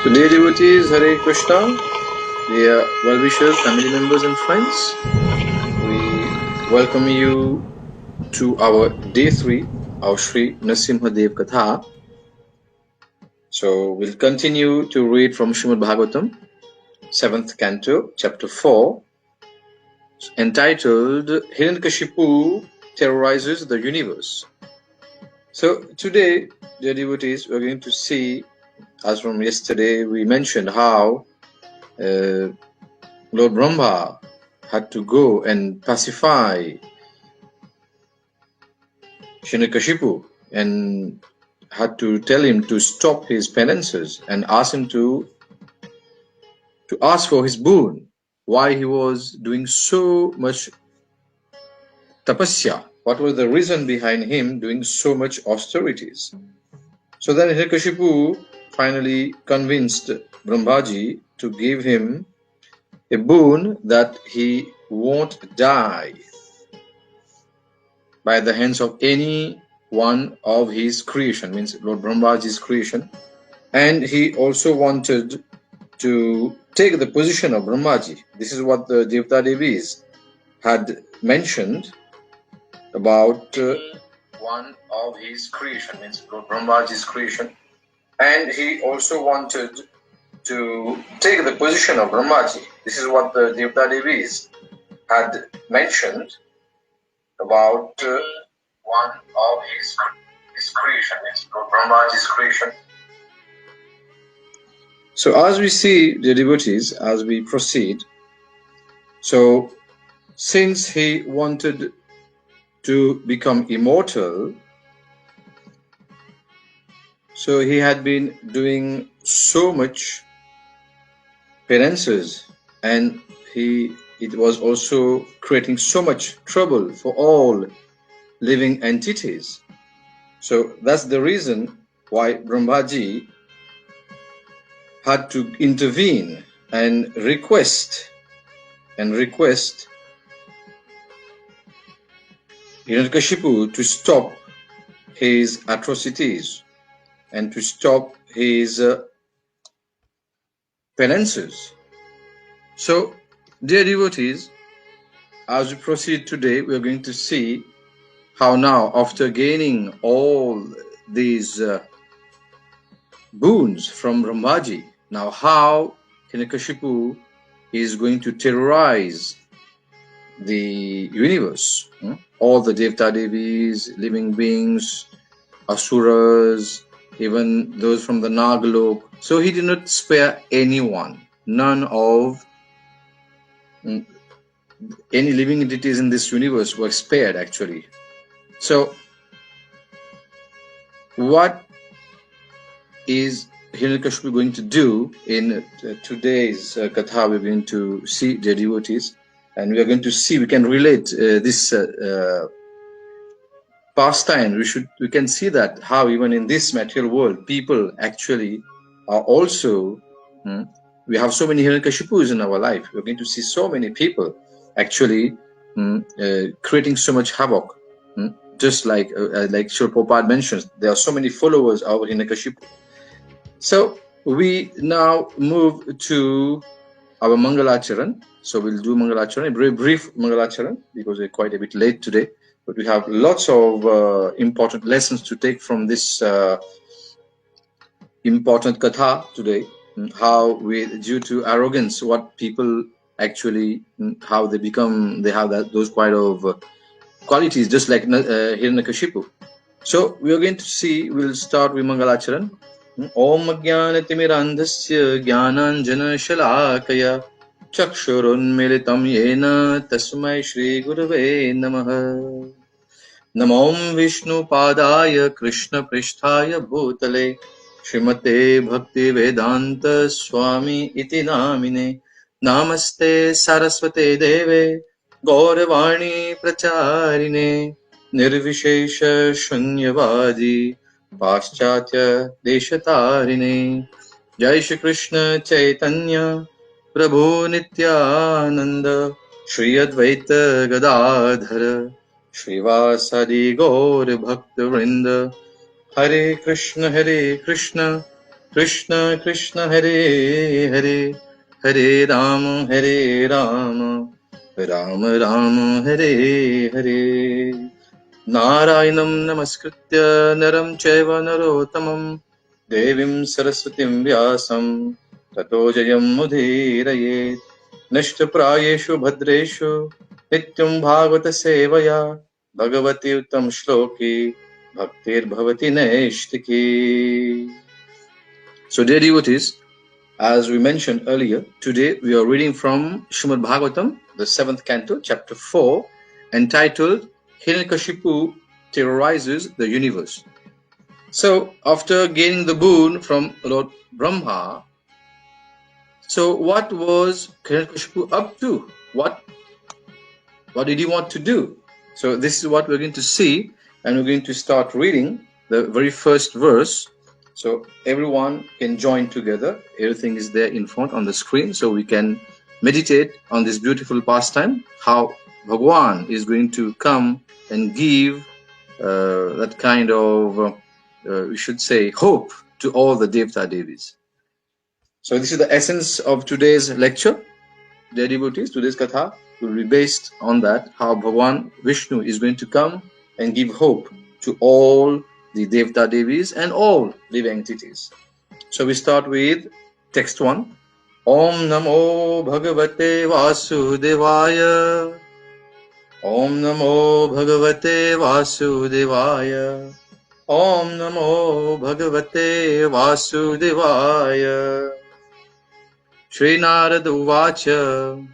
So, dear devotees, Hare Krishna, dear well-wishers, family members and friends, we welcome you to our day 3, our Sri Nrsimha Dev Katha. So, we'll continue to read from Srimad Bhagavatam, 7th Canto, Chapter 4, entitled Hiranyakashipu Terrorizes the Universe. So, today, dear devotees, we're going to see, as from yesterday, we mentioned how Lord Brahma had to go and pacify Hiranyakashipu and had to tell him to stop his penances and ask him to ask for his boon. Why he was doing so much tapasya? What was the reason behind him doing so much austerities? So then Hiranyakashipu finally convinced Brahmaji to give him a boon that he won't die by the hands of any one of his creation, means Lord Brahmaji's creation. And he also wanted to take the position of Brahmaji. This is what the Devta Devis had mentioned about one of his creation, means Lord Brahmaji's creation. And he also wanted to take the position of Brahmaji. This is what the Devta Devis had mentioned about one of his creation, means Lord Brahmaji's creation. So as we see the devotees, as we proceed, so since he wanted to become immortal, so he had been doing so much penances, and it was also creating so much trouble for all living entities. So that's the reason why Brahmaji had to intervene and request Hiranyakashipu to stop his atrocities and to stop his penances. So, dear devotees, as we proceed today, we are going to see how now, after gaining all these boons from Brahmaji, now how Hiranyakashipu is going to terrorize the universe. All the Devta Devis, living beings, Asuras, even those from the Nagalok. So he did not spare anyone. None of any living entities in this universe were spared, actually. So what is Hiranyakashipu going to do in today's Katha? We're going to see, dear devotees, and we are going to see, we can relate this pastime. We can see that how even in this material world, people actually are also, we have so many Hiranyakashipus in our life. We're going to see so many people actually creating so much havoc. Just like Srila Prabhupada mentions, there are so many followers of Hiranyakashipu. So we now move to our Mangalacharan. So we'll do Mangalacharan, a very brief Mangalacharan, because we're quite a bit late today. But we have lots of important lessons to take from this important Katha today. How due to arrogance, what people actually, how they become, they have those kind of qualities, just like Hiranyakashipu. So we are going to see, we'll start with Mangalacharan. Om Jnanatimirandhasya Jnananjana Shalakaya Chakshurunmilitam Yena Tasmai Shri Gurave Namaha. Namom Vishnu Padaya Krishna Pristhaya Bhutale Srimate Bhakti Vedanta Swami Iti Namine Namaste Saraswate Deve Gauravani Pracharine Nirvishesha Shunyavadi Paschatya Deshatarine Jai Shri Krishna Chaitanya Prabhu Nityananda Shri Advaita Gadadhara Shrivasadi Gaur Bhakta Vrinda Hare Krishna Krishna Krishna Hare Hare, Hare Rama Rama Rama Hare Hare. Narayanam Namaskritya Naram Chaiva Narottamam Devim Saraswatim Vyasam Tato Jayam Mudhirayet. Nashtaprayeshu Bhadreshu Nityam Bhagavata Sevaya Bhagavati Uttam Shloki Bhaktir Bhavati Naishtiki. So dear devotees, as we mentioned earlier, today we are reading from Srimad Bhagavatam, the 7th canto, chapter 4, entitled Hiranyakashipu Terrorizes the Universe. So after gaining the boon from Lord Brahma, so what was Hiranyakashipu up to? What did he want to do? So this is what we're going to see, and we're going to start reading the very first verse. So everyone can join together. Everything is there in front on the screen, so we can meditate on this beautiful pastime, how Bhagwan is going to come and give that kind of, we should say, hope to all the Devta Devis. So this is the essence of today's lecture, dear devotees. Today's katha will be based on that, how Bhagwan Vishnu is going to come and give hope to all the Devta Devis and all living entities. So we start with text 1. Om Namo Bhagavate Vasudevaya. Om Namo Bhagavate Vasudevaya. Om Namo Bhagavate Vasudevaya. Shri Narada Uvacha.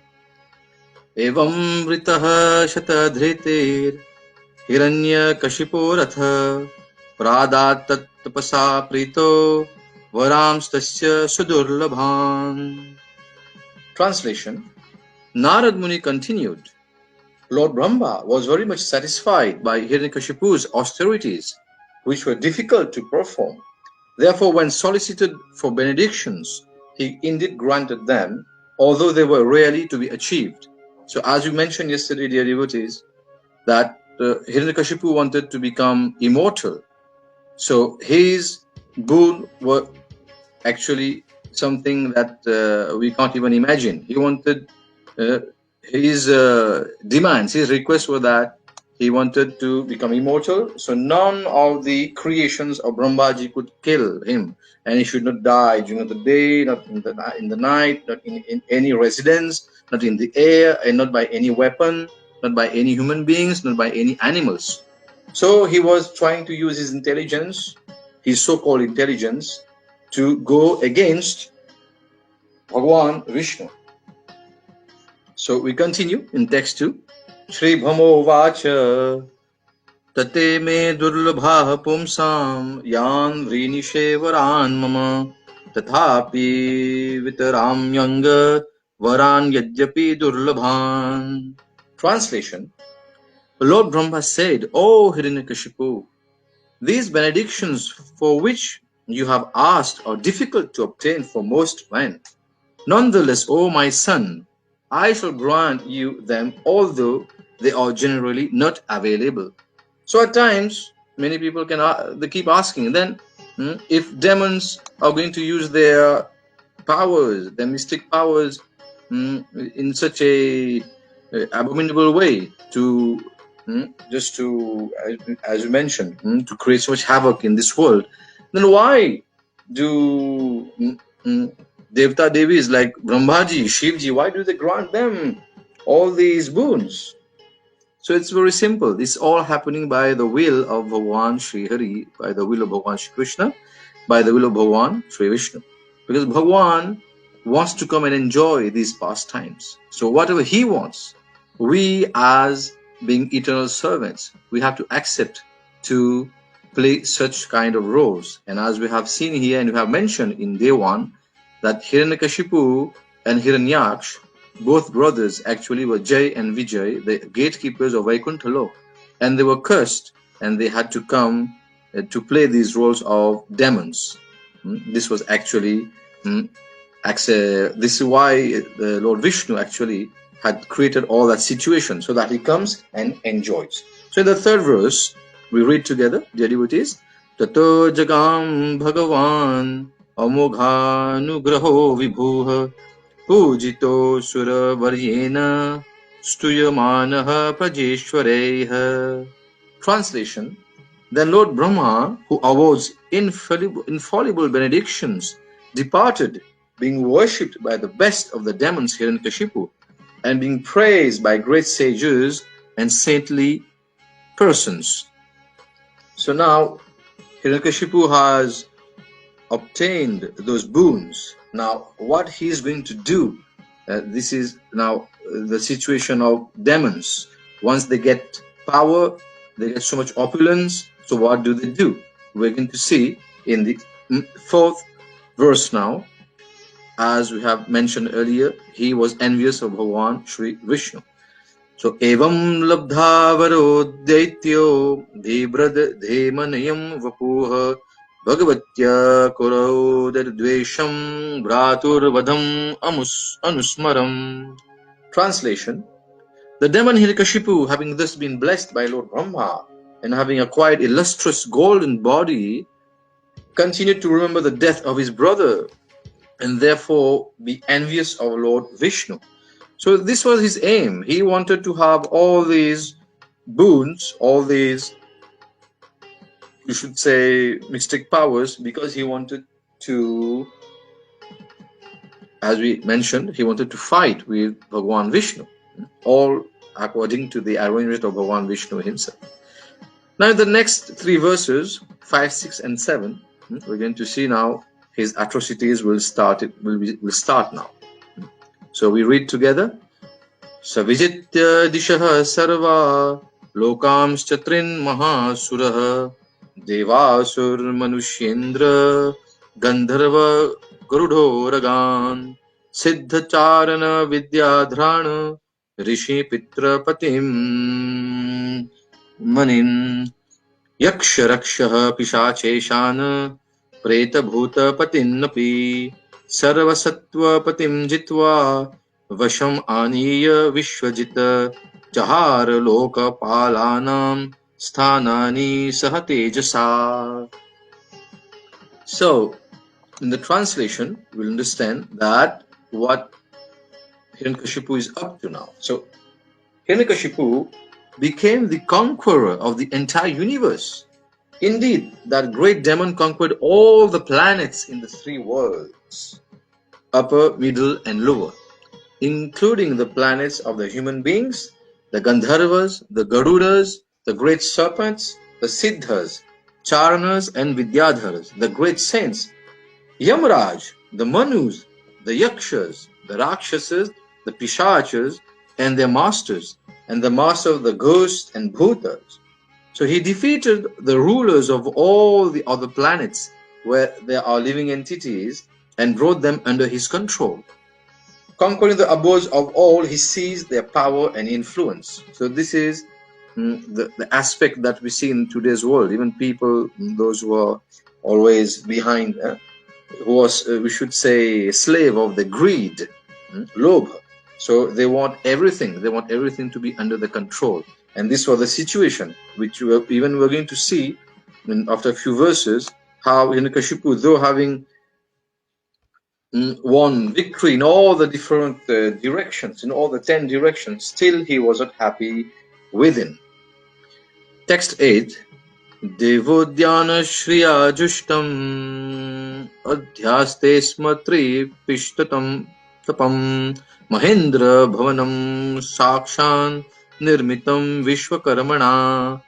Evam Vritah Shatadhritir Hiranyakashipo Ratha Pradat Tapasa Prito Varamstasya Sudurlabhan. Translation. Narad Muni continued. Lord Brahma was very much satisfied by Hiranyakashipu's austerities, which were difficult to perform. Therefore, when solicited for benedictions, he indeed granted them, although they were rarely to be achieved. So as you mentioned yesterday, dear devotees, that Hiranyakashipu wanted to become immortal. So his boon were actually something that we can't even imagine. He wanted, his demands, his requests were that he wanted to become immortal. So none of the creations of Brahmaji could kill him. And he should not die during the day, not in the night, not in any residence, not in the air, and not by any weapon, not by any human beings, not by any animals. So he was trying to use his intelligence, his so-called intelligence, to go against Bhagwan Vishnu. So we continue in text 2. Shri Bhamo Vacha Tate me durlabha pumsam yan vrinishevaran mama tathapi vitaram yanga varan yadyapi durlabhan. Translation. Lord Brahma said, O Hiranyakashipu, these benedictions for which you have asked are difficult to obtain for most men. Nonetheless, O my son, I shall grant you them, although they are generally not available. So at times, many people they keep asking, then if demons are going to use their powers, their mystic powers, in such a abominable way to just to, as you mentioned, to create so much havoc in this world, then why do Devta Devis like Brahmaji, Shivji, why do they grant them all these boons? So it's very simple. It's all happening by the will of Bhagwan Sri Hari, by the will of Bhagwan Sri Krishna, by the will of Bhagwan Sri Vishnu. Because Bhagwan wants to come and enjoy these pastimes. So whatever he wants, we as being eternal servants, we have to accept to play such kind of roles. And as we have seen here and we have mentioned in day 1, that Hiranyakashipu and Hiranyaksh, both brothers actually were Jay and Vijay, the gatekeepers of Vaikuntha Lok, and they were cursed and they had to come to play these roles of demons. This was actually, this is why Lord Vishnu actually had created all that situation so that he comes and enjoys. So in the third verse, we read together, dear devotees, Tato Jagam Bhagavan अमोघानुग्रहो विभुः पूजितो सुरवर्येण स्तूयमानः प्रजेश्वरैः. Translation: Then Lord Brahma, who awards infallible benedictions, departed, being worshipped by the best of the demons Hiranyakashipu, and being praised by great sages and saintly persons. So now Hiranyakashipu has obtained those boons. Now what he is going to do, this is now the situation of demons. Once they get power, they get so much opulence. So what do they do? We're going to see in the fourth verse now. As we have mentioned earlier, he was envious of Bhagavan Shri Vishnu. So evam labdhavaro daityo dhibrad dhemanayam vapuha Bhagavatya kurodadvesham bhraturvadham anusmaram. Translation: The demon Hiranyakashipu, having thus been blessed by Lord Brahma and having acquired illustrious golden body, continued to remember the death of his brother and therefore be envious of Lord Vishnu. So this was his aim. He wanted to have all these boons, all these, you should say, mystic powers, because he wanted to, as we mentioned, he wanted to fight with Bhagavan Vishnu, all according to the arrangement of Bhagavan Vishnu himself. Now in the next three verses, 5, 6 and 7, we're going to see now his atrocities will start now. So we read together. Savijitya dishaha sarva lokams chatrin mahasuraha devasur manushyendra gandharva garudhoragan siddhacharana vidyadhrana rishi pitrapatim manin yaksharakshaha pishacheshana pretabhutapatinnapi sarvasatvapatim jitva Vasham aniya vishwajita chahar loka palanam sthanani sahatejasa. So, in the translation, we'll understand that what Hiranyakashipu is up to now. So, Hiranyakashipu became the conqueror of the entire universe. Indeed, that great demon conquered all the planets in the three worlds, upper, middle, and lower, including the planets of the human beings, the Gandharvas, the Garudas, the great serpents, the Siddhas, Charanas and Vidyadharas, the great saints, Yamraj, the Manus, the Yakshas, the Rakshasas, the Pishachas and their masters, and the master of the ghosts and Bhutas. So he defeated the rulers of all the other planets where there are living entities and brought them under his control. Conquering the abodes of all, he seized their power and influence. So this is the aspect that we see in today's world. Even people, those who are always behind, who was, we should say, a slave of the greed, lobha. So they want everything. They want everything to be under the control. And this was the situation, which we're going to see after a few verses, how Hiranyakashipu, though having won victory in all the different directions, in all the 10 directions, still he was not happy within. Text 8. Devodhyana shriya jushtam adhyaste smatri pishtatam tapam mahendra bhavanam sakshan nirmitam vishwakarmana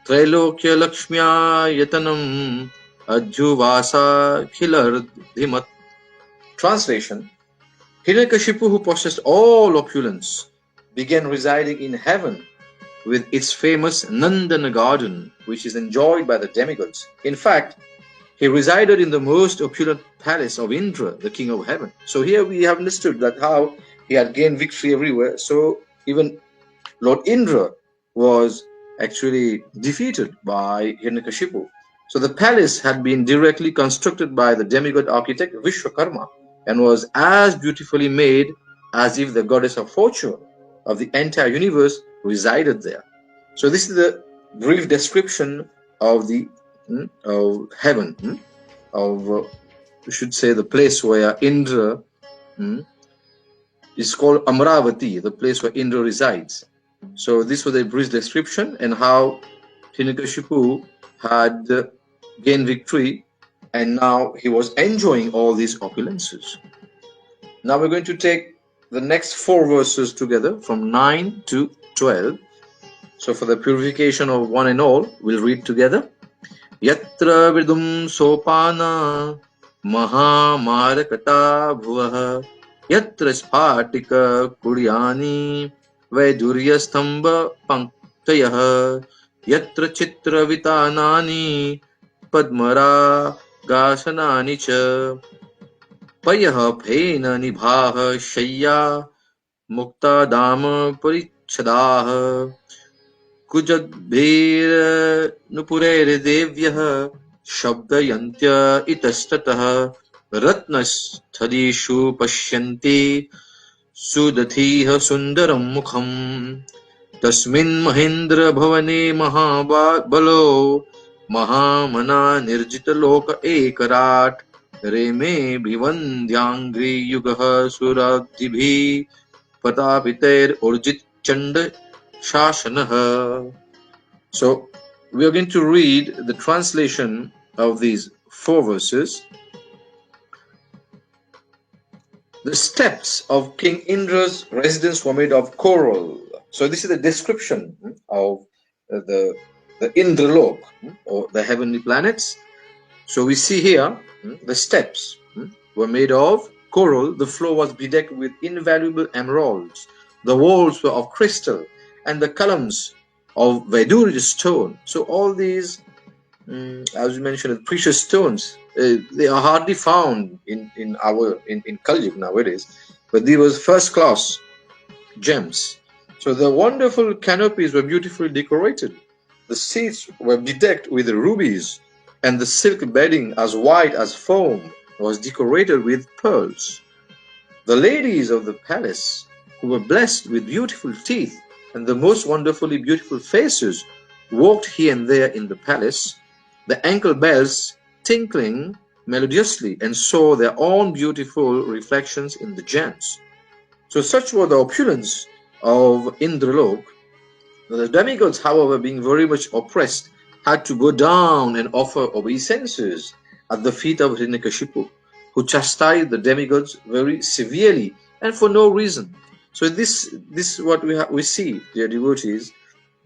trailokya lakshmya yatanam adjuvasa khilardhimat. Translation: Hiranyakashipu, who possessed all opulence, began residing in heaven with its famous Nandana garden, which is enjoyed by the demigods. In fact, he resided in the most opulent palace of Indra, the king of heaven. So here we have understood that how he had gained victory everywhere. So even Lord Indra was actually defeated by Hiranyakashipu. So the palace had been directly constructed by the demigod architect Vishwakarma and was as beautifully made as if the goddess of fortune of the entire universe resided there. So this is the brief description of the of heaven, of we should say the place where Indra is called Amravati, the place where Indra resides. So this was a brief description and how Hiranyakashipu had gained victory, and now he was enjoying all these opulences. Now we're going to take the next 4 verses together from 9 to 12. So for the purification of one and all, we'll read together. Yatra vidum sopana mahamarakata bhuvaha yatra spatika kuryani vaidurya stamba panktayah yatra chitra vitanani padmara gasanani cha payah phena nibhah shayya mukta dama parichadaha कुजद्भिर नुपुरैर्देव्यः शब्दयन्त्य इतस्ततः रत्नस्थलीषु पश्यन्ति सुदधीः सुन्दरं मुखम् तस्मिन् महेन्द्र भवने महाबलो महामना निर्जितलोक एकराट् रेमे भिवन्द्याङ्घ्रियुगः सुराब्धिभिः पतापितैर्उर्जित चण्ड Shashanah. So we are going to read the translation of these 4 verses. The steps of King Indra's residence were made of coral. So this is the description of the Indralok, or the heavenly planets. So we see here the steps were made of coral. The floor was bedecked with invaluable emeralds. The walls were of crystal, and the columns of Vaidurya stone. So all these, as you mentioned, precious stones, they are hardly found in Kali Yuga nowadays, but these were first class gems. So the wonderful canopies were beautifully decorated. The seats were bedecked with rubies, and the silk bedding, as white as foam, was decorated with pearls. The ladies of the palace, who were blessed with beautiful teeth and the most wonderfully beautiful faces, walked here and there in the palace, the ankle bells tinkling melodiously, and saw their own beautiful reflections in the gems. So such were the opulence of Indralok. The demigods, however, being very much oppressed, had to go down and offer obeisances at the feet of Hiranyakashipu, who chastised the demigods very severely and for no reason. So this is what we see, dear devotees,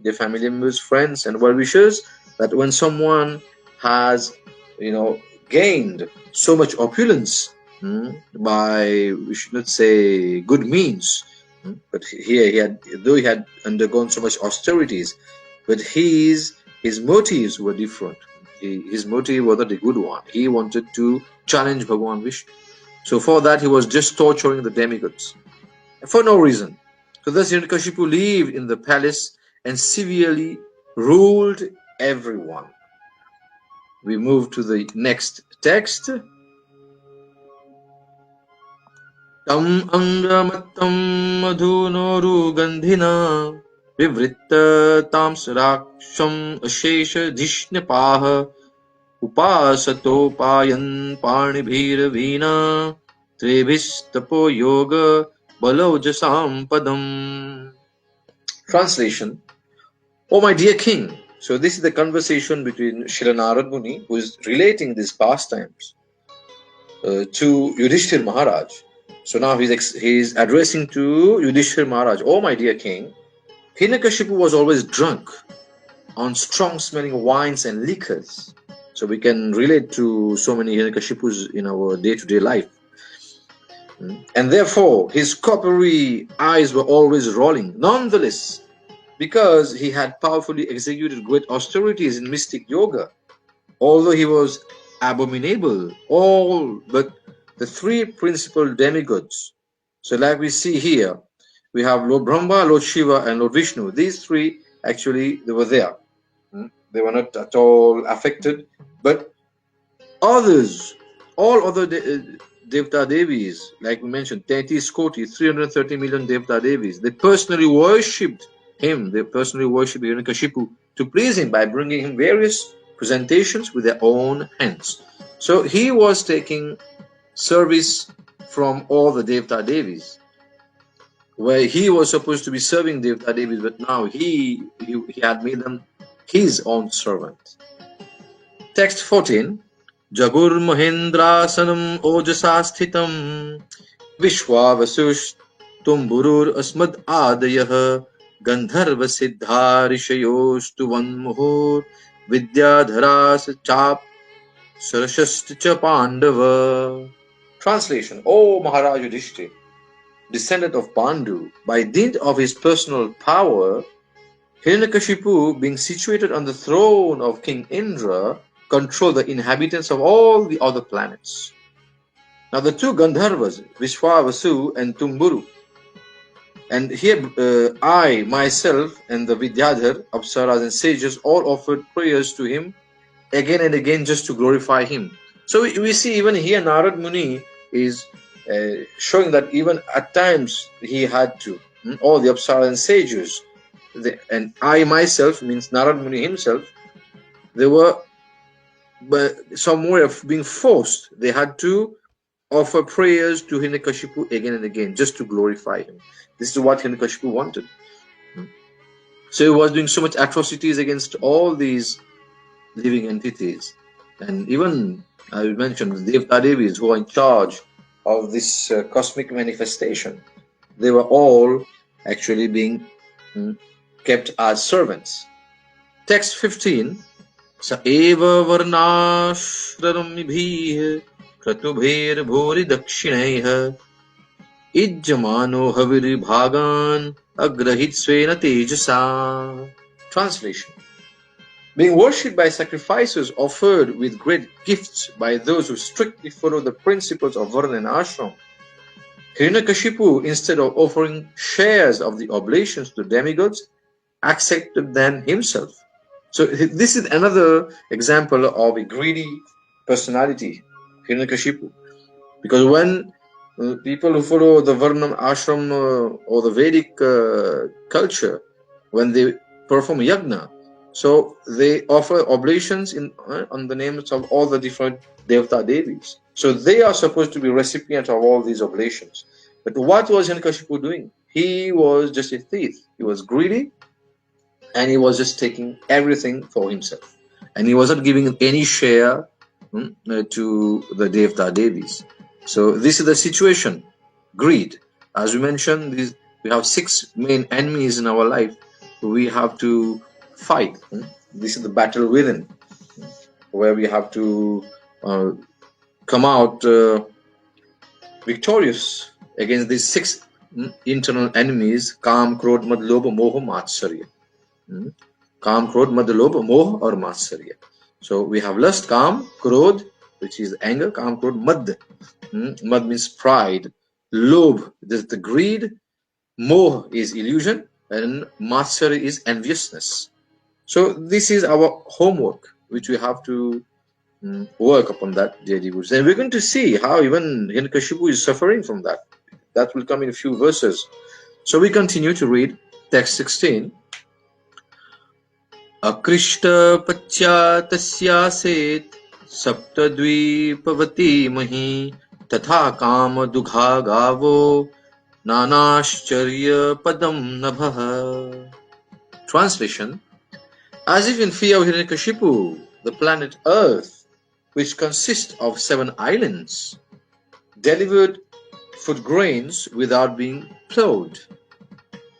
dear family members, friends, and well-wishers, that when someone has, gained so much opulence by, we should not say good means, but here though he had undergone so much austerities, but his motives were different. His motive was not a good one. He wanted to challenge Bhagavan Vishnu. So for that he was just torturing the demigods for no reason. So thus Hiranyakashipu lived in the palace and severely ruled everyone. We move to the next text. Tam angramattam madhunoru gandhina vivritta tams raksham ashesha dhishnapah upasato payan parnibhir vina trebhistapo yoga balojasam padam. Translation: O my dear king. So this is the conversation between Srila Narad Muni, who is relating these pastimes to Yudhishthir Maharaj. So now he's addressing to Yudhishthir Maharaj. O my dear king, Hiranyakashipu was always drunk on strong smelling wines and liquors. So we can relate to so many Hiranyakashipus in our day-to-day life. And therefore his coppery eyes were always rolling. Nonetheless, because he had powerfully executed great austerities in mystic yoga, although he was abominable, all but the 3 principal demigods. So like we see here, we have Lord Brahma, Lord Shiva, and Lord Vishnu. These 3 actually, they were there. They were not at all affected, but others, all other Devta Devis, like we mentioned, 330 million Devta Devis, they personally worshipped him. They personally worshipped Hiranyakashipu to please him by bringing him various presentations with their own hands. So he was taking service from all the Devta Devis, where he was supposed to be serving Devta Devis, but now he had made them his own servant. Text 14. Jagur Mahendrasanam Ojasa Sthitam Vishwavasush Tumburur Asmad Adayah Gandharva Siddha Rishayostu Vanmuhur Vidyadharas Chap Sarashast Pandava. Translation. O Maharaj Yudhishthir, descendant of Pandu, by dint of his personal power, Hiranyakashipu, being situated on the throne of King Indra, controlled the inhabitants of all the other planets. Now the two Gandharvas, Vishwavasu and Tumburu, and here I, myself, and the Vidyadhar, Apsaras and sages all offered prayers to him again and again just to glorify him. So we see even here Narad Muni is showing that even at times he had to, all the Apsaras and sages, and I myself, means Narad Muni himself, they were some way of being forced. They had to offer prayers to Hiranyakashipu again and again just to glorify him. This is what Hiranyakashipu wanted. So he was doing so much atrocities against all these living entities. And even, I mentioned, the Devta Devis who are in charge of this cosmic manifestation, they were all actually being kept as servants. Text 15. Sa eva varnashramibhih kratubher bhori dakshinaiha ijjamano havir bhagan agrahit svena tejasa. Translation. Being worshipped by sacrifices offered with great gifts by those who strictly follow the principles of Varna and Ashram, Hiranyakashipu, instead of offering shares of the oblations to demigods, accepted them himself. So this is another example of a greedy personality, Hiranyakashipu. Because when people who follow the Varnam, Ashram or the Vedic culture, when they perform yagna, so they offer oblations on the names of all the different Devta Devis. So they are supposed to be recipients of all these oblations. But what was Hiranyakashipu doing? He was just a thief. He was greedy, and he was just taking everything for himself. And he wasn't giving any share to the Devta Devis. So this is the situation. Greed. As we mentioned, we have 6 main enemies in our life we have to fight. This is the battle within, where we have to come out victorious against these 6 internal enemies: Kam, Krodh, Mad, Lobha, Moha, Matsarya. Kam, Krodh, Mad, Lobha, Moha or Matsarya. So we have lust, Kam, Krodh, which is anger, Kam, Krodh, Mad. Mad means pride. Lobh, this is the greed. Moh is illusion, and Matsarya is enviousness. So this is our homework, which we have to work upon that, dear devotees. And we're going to see how even Hiranyakashipu is suffering from that. That will come in a few verses. So we continue to read text 16. Akrishta pachya tasyaset saptadvipavati mahi tatha kama dugha gavo nanashcharya padam nabha. Translation. As if in fear of Hiranyakashipu, the planet Earth, which consists of 7 islands, delivered food grains without being plowed.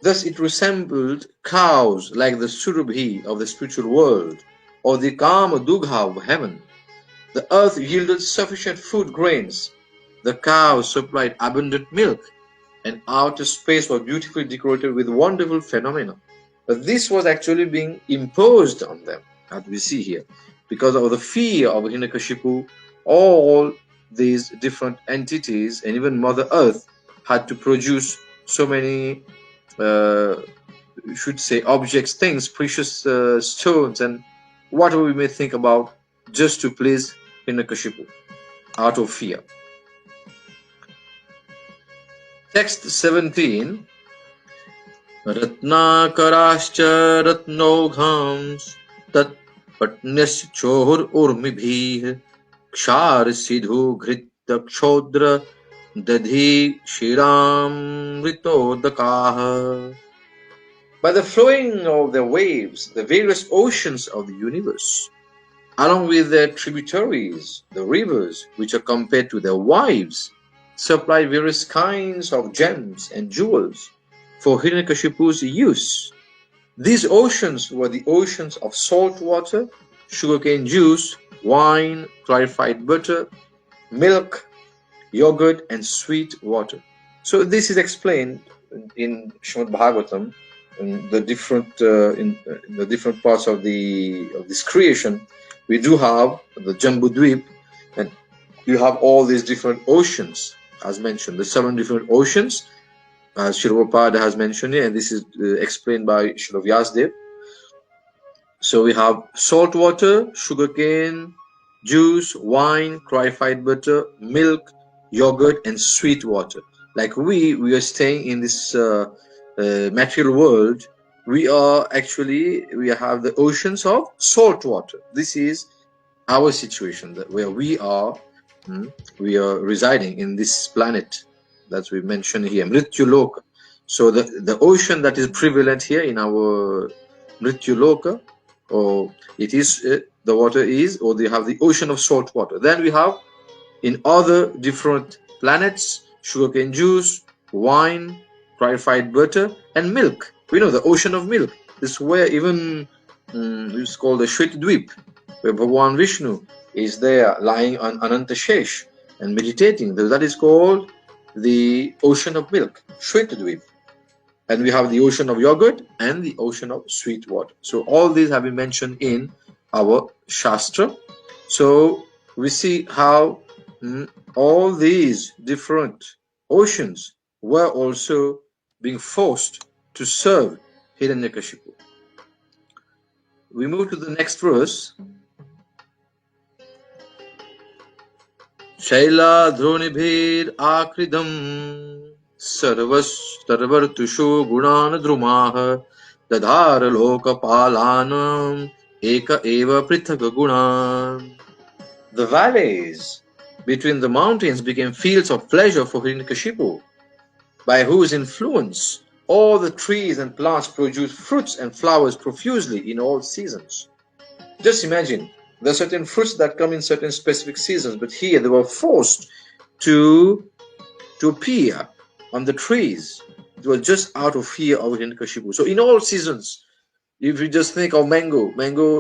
Thus it resembled cows like the Surabhi of the spiritual world, or the Kama Dugha of heaven. The earth yielded sufficient food grains, the cows supplied abundant milk, and outer space was beautifully decorated with wonderful phenomena. But this was actually being imposed on them, as we see here. Because of the fear of Hiranyakashipu, all these different entities and even Mother Earth had to produce so many should say objects, things, precious stones, and whatever we may think about, just to please Hiranyakashipu out of fear. Text 17. Ratnakarascha ratnoghams tat patnyasya chohur urmibhih क्षार सिधु घृत क्षोद्र दधि क्षीरामृतोदकाः. By the flowing of the waves, the various oceans of the universe, along with their tributaries, the rivers, which are compared to their wives, supply various kinds of gems and jewels for Hiranyakashipu's use. These oceans were the oceans of salt water, sugarcane juice, wine, clarified butter, milk, yogurt, and sweet water. So this is explained in Srimad Bhagavatam in the different in the different parts of this creation. We do have the Jambudvip, and you have all these different oceans, as mentioned, the 7 different oceans, as Srila Prabhupada has mentioned here, and this is explained by Srila Vyasdev. So we have salt water, sugarcane, juice, wine, clarified butter, milk, yogurt, and sweet water. Like we are staying in this material world. We have the oceans of salt water. This is our situation, where we are residing in this planet that we mentioned here, Mrityuloka. So the ocean that is prevalent here in our Mrityuloka, or it is the water is, or they have the ocean of salt water. Then we have in other different planets sugarcane juice, wine, clarified butter, and milk. We know the ocean of milk. This is where even it's called the Shvetadvip, where Bhagavan Vishnu is there lying on Anantashesh and meditating. That is called the ocean of milk, Shvetadvip. And we have the ocean of yogurt and the ocean of sweet water. So all these have been mentioned in our Shastra. So we see how all these different oceans were also being forced to serve Hiranyakashipu. We move to the next verse. Shaila dronibhir akridam sarvartushu gunan drumaha dadhar lokapalanam eka eva prithaka gunan. The valleys between the mountains became fields of pleasure for Hiranyakashipu, by whose influence all the trees and plants produce fruits and flowers profusely in all seasons. Just imagine, there are certain fruits that come in certain specific seasons, but here they were forced to appear on the trees. It was just out of fear of Hiranyakashipu. So in all seasons, if you just think of mango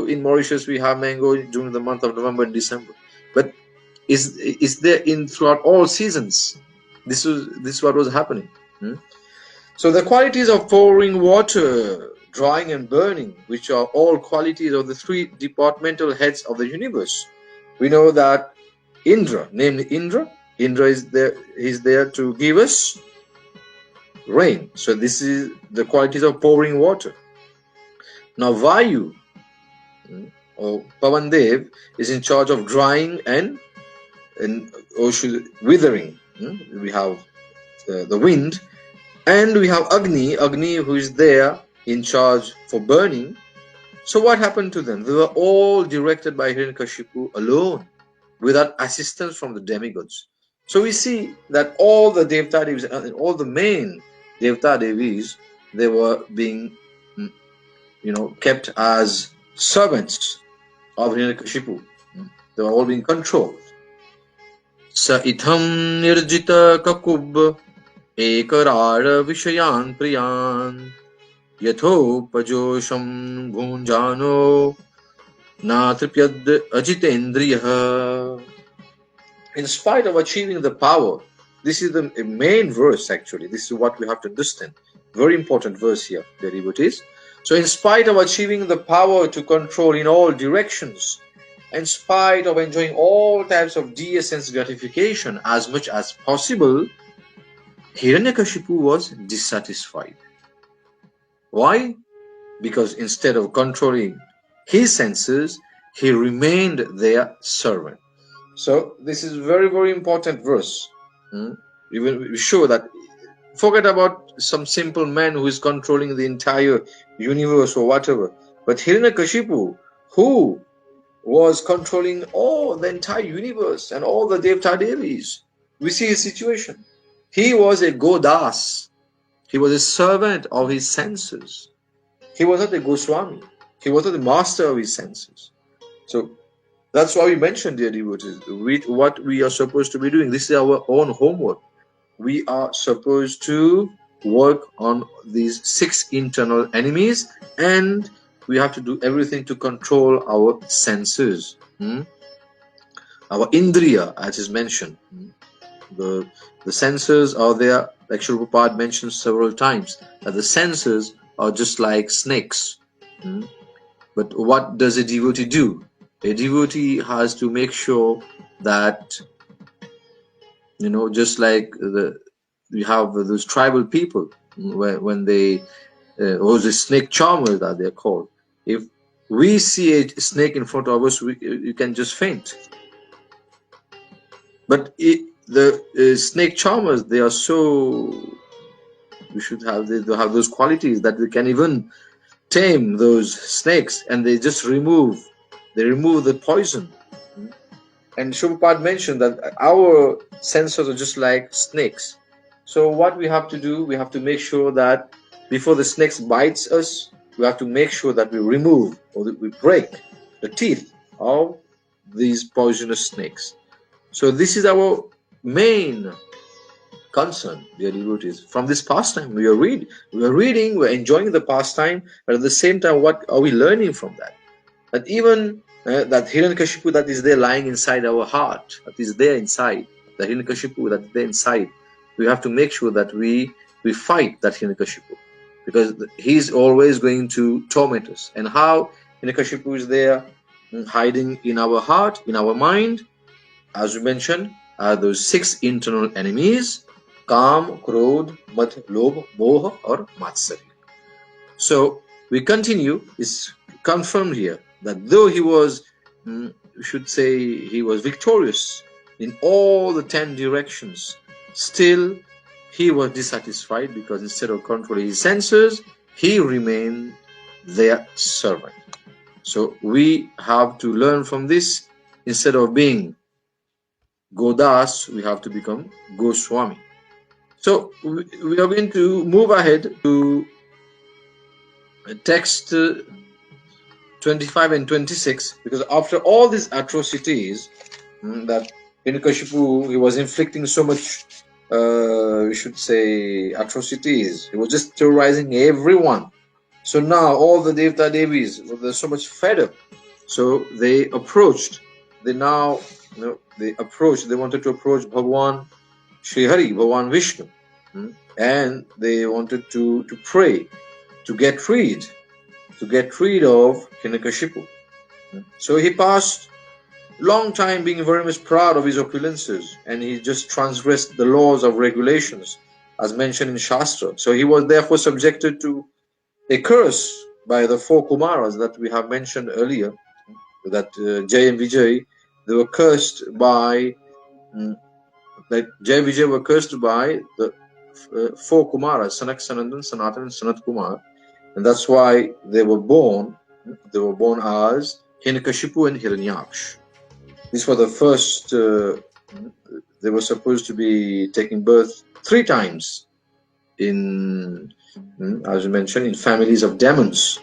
in Mauritius, we have mango during the month of November and December. But is there in throughout all seasons? This is what was happening. So the qualities of pouring water, drying and burning, which are all qualities of the 3 departmental heads of the universe. We know that Indra, namely Indra is there. He's there to give us rain. So this is the qualities of pouring water. Now Vayu or Pavandev is in charge of drying and withering. We have the wind, and we have Agni who is there in charge for burning. So what happened to them? They were all directed by Hiranyakashipu alone, without assistance from the demigods. So we see that all the Devta Devis, all the main Devta Devis, they were being kept as servants of Hiranyakashipu. They were all being controlled. Sa itham nirjita kakub ekarar vishayan priyan yatho pajosham bhunjano na tripyad ajitendriya. In spite of achieving the power, this is the main verse actually. This is what we have to understand. Very important verse here, dear devotees. So in spite of achieving the power to control in all directions, in spite of enjoying all types of sense gratification as much as possible, Hiranyakashipu was dissatisfied. Why? Because instead of controlling his senses, he remained their servant. So this is very, very important verse. We will show that forget about some simple man who is controlling the entire universe or whatever. But Hiranyakashipu, who was controlling all the entire universe and all the Devta Devis. We see his situation. He was a Godas. He was a servant of his senses. He was not a Goswami. He was not the master of his senses. So that's why we mentioned, dear devotees, what we are supposed to be doing. This is our own homework. We are supposed to work on these 6 internal enemies, and we have to do everything to control our senses. Our indriya, as is mentioned. The senses are there, like Srila Prabhupada mentioned several times, that the senses are just like snakes. But what does a devotee do? A devotee has to make sure that, just like you have those tribal people, when they, or the snake charmers that they're called. If we see a snake in front of us, you can just faint. But the snake charmers, they are so, we should have, they have those qualities that they can even tame those snakes, and they just remove the poison. And Srila mentioned that our senses are just like snakes. So what we have to do, we have to make sure that before the snakes bites us, we have to make sure that we remove or that we break the teeth of these poisonous snakes. So this is our main concern, dear devotees. From this pastime, we are reading, we're enjoying the pastime, but at the same time, what are we learning from that? That even that Hiranyakashipu that is there lying inside our heart, that is there inside, the Hiranyakashipu that is there inside, we have to make sure that we fight that Hiranyakashipu, because he's always going to torment us. And how Hiranyakashipu is there hiding in our heart, in our mind, as we mentioned, are those 6 internal enemies: Kam, Krodh, Mat, Lobh, Moha, or Matsarya. So we continue. It's confirmed here that though he was, we should say, he was victorious in all the 10 directions, still he was dissatisfied, because instead of controlling his senses, he remained their servant. So we have to learn from this. Instead of being Godas, we have to become Goswami. So we are going to move ahead to text 25 and 26, because after all these atrocities that Hiranyakashipu, he was inflicting so much, we should say, atrocities. He was just terrorizing everyone. So now all the Devta Devis, they're so much fed up. So they approached. They now, they wanted to approach Bhagwan Sri Hari, Bhagwan Vishnu, and they wanted to pray to get rid of Hiranyakashipu. So he passed long time being very much proud of his opulences, and he just transgressed the laws of regulations as mentioned in Shastra. So he was therefore subjected to a curse by the 4 Kumaras that we have mentioned earlier, that Jay and Vijay, they were cursed by, that Jay and Vijay were cursed by the 4 Kumaras, Sanak, Sanandan, Sanatan, and Sanat Kumar. And that's why they were born as Hiranyakashipu and Hiranyaksh. These were the first, they were supposed to be taking birth 3 times in, as we mentioned, in families of demons.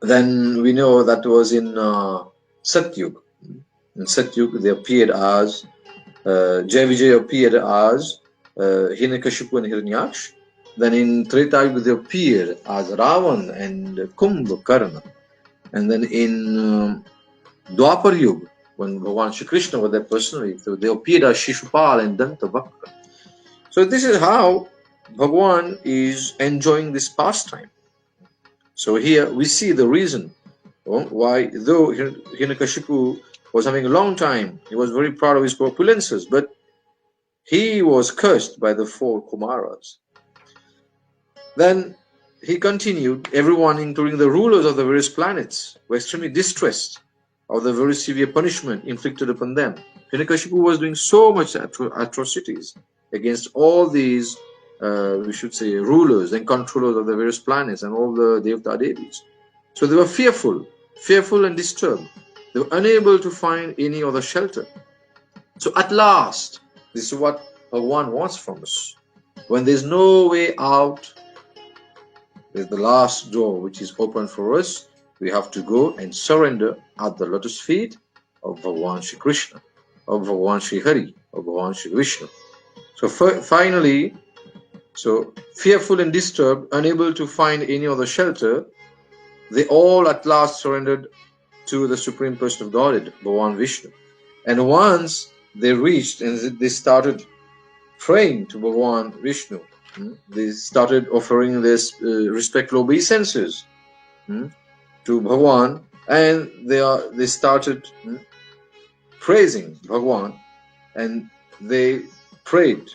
Then we know that was in Satyug. In Satyug, they appeared as, Jai Vijay appeared as Hiranyakashipu and Hiranyaksh. Then in Treta Yuga, they appeared as Ravan and Kumbhakarna. And then in Dwapar Yuga, when Bhagwan Shri Krishna was there personally, so they appeared as Shishupal and Dantavakra. So this is how Bhagwan is enjoying this pastime. So here we see the reason why, though Hiranyakashipu was having a long time, he was very proud of his opulences, but he was cursed by the 4 Kumaras. Then he continued, everyone, including the rulers of the various planets, were extremely distressed of the very severe punishment inflicted upon them. Hiranyakashipu was doing so much atrocities against all these, we should say, rulers and controllers of the various planets and all the Devta Devis. So they were fearful and disturbed. They were unable to find any other shelter. So at last, this is what Bhagwan wants from us. When there's no way out, there's the last door which is open for us. We have to go and surrender at the lotus feet of Bhagwan Shri Krishna, of Bhagwan Shri Hari, of Bhagwan Shri Vishnu. So finally, so fearful and disturbed, unable to find any other shelter, they all at last surrendered to the Supreme Person of Godhead, Bhagwan Vishnu. And once they reached and they started praying to Bhagwan Vishnu, they started offering this respectful obeisances to Bhagwan, and they started praising Bhagwan, and they prayed